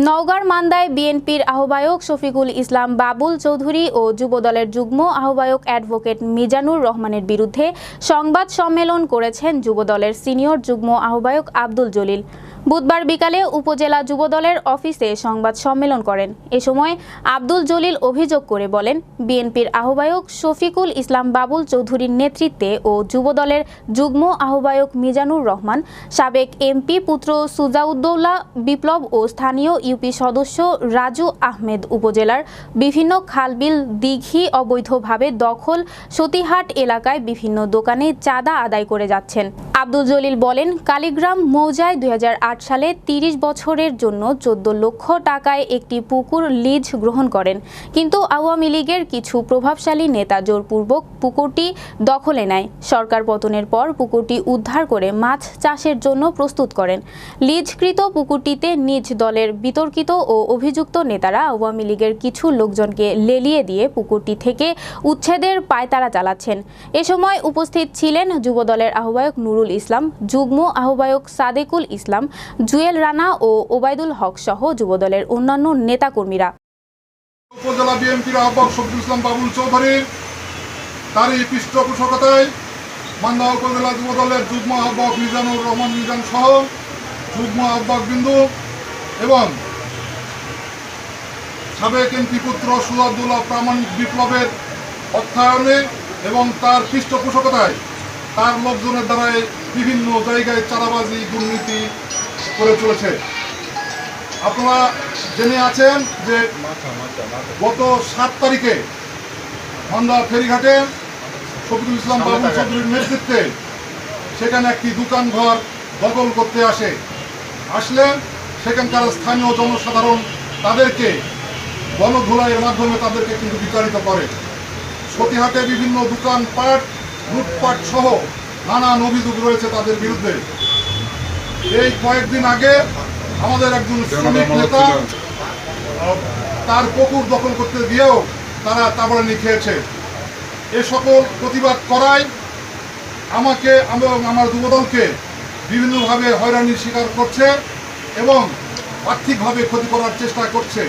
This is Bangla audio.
নওগাঁর মান্দায় বিএনপির আহ্বায়ক শফিকুল ইসলাম বাবুল চৌধুরী ও যুবদলের যুগ্ম আহ্বায়ক অ্যাডভোকেট মিজানুর রহমানের বিরুদ্ধে সংবাদ সম্মেলন করেছেন যুবদলের সিনিয়র যুগ্ম আহ্বায়ক আব্দুল জলিল। বুধবার বিকালে উপজেলা যুবদলের অফিসে সংবাদ সম্মেলন করেন। এ সময় আব্দুল জলিল অভিযোগ করে বলেন, বিএনপির আহ্বায়ক শফিকুল ইসলাম বাবুল চৌধুরীর নেতৃত্বে ও যুবদলের যুগ্ম আহ্বায়ক মিজানুর রহমান, সাবেক এমপি পুত্র সুজাউদ্দৌলা বিপ্লব ও স্থানীয় ইউপি সদস্য রাজু আহমেদ উপজেলার বিভিন্ন খালবিল দিঘি অবৈধভাবে দখল, সতীহাট এলাকায় বিভিন্ন দোকানে চাঁদা আদায় করে যাচ্ছেন। আব্দুল জলিল বলেন, কালীগ্রাম মৌজায় 2008 সালে 30 বছরের জন্য 14 লক্ষ টাকায় একটি পুকুর লিজ গ্রহণ করেন, কিন্তু আওয়ামী লীগের কিছু প্রভাবশালী নেতা জোরপূর্বক পুকুরটি দখলে নেয়। সরকার পতনের পর পুকুরটি উদ্ধার করে মাছ চাষের জন্য প্রস্তুত করেন। লিজকৃত পুকুরটিতে নিজ দলের বিতর্কিত ও অভিযুক্ত নেতারা আওয়ামী লীগের কিছু লোকজনকে লেলিয়ে দিয়ে পুকুরটি থেকে উচ্ছেদের পায়তারা চালাচ্ছেন। এ সময় উপস্থিত ছিলেন যুবদলের আহ্বায়ক নুরুল ইসলাম, যুগ্ম আহ্বায়ক সাদেকুল ইসলাম, জুয়েল রানা ও ওবায়দুল হক সহ যুবদলের অন্যান্য নেতাকর্মীরা। উপজেলা বিএনপির আহ্বায়ক শফিকুল ইসলাম বাবুল চৌধুরী তারই পৃষ্ঠপোষকতায় মান্দা উপজেলা যুবদলের যুগ্ম আহ্বায়ক মিজানুর রহমান মিজান সহ যুগ্ম আহ্বায়ক বিন্দু এবং সাবেক এমপি পুত্র সুজাউদ্দৌলা প্রামাণিক বিপ্লবের অর্থায়নে এবং তার পৃষ্ঠপোষকতায় তার লোকজনের দ্বারাই বিভিন্ন জায়গায় চাঁদাবাজি দুর্নীতি করে চলেছে। আপনারা জেনে আছেন যে গত 7 তারিখে মান্দা ফেরিঘাটে শফিকুল ইসলাম বাবুল চৌধুরীর নেতৃত্বে সেখানে একটি দোকান ঘর দখল করতে আসলে সেখানকার স্থানীয় জনসাধারণ তাদেরকে গণধোলাইয়ের মাধ্যমে তাদেরকে কিন্তু বিতাড়িত করে। সতীহাটে বিভিন্ন দোকানপাট লুটপাট সহ নানান অভিযোগ রয়েছে তাদের বিরুদ্ধে। এই কয়েকদিন আগে আমাদের একজন শ্রমিক নেতা তার পুকুর দখল করতে গিয়েও তারা তাবড়ানি খেয়েছে। এ সকল প্রতিবাদ করায় আমাকে এবং আমার যুবদলকে বিভিন্নভাবে হয়রানির শিকার করছে এবং আর্থিকভাবে ক্ষতি করার চেষ্টা করছে।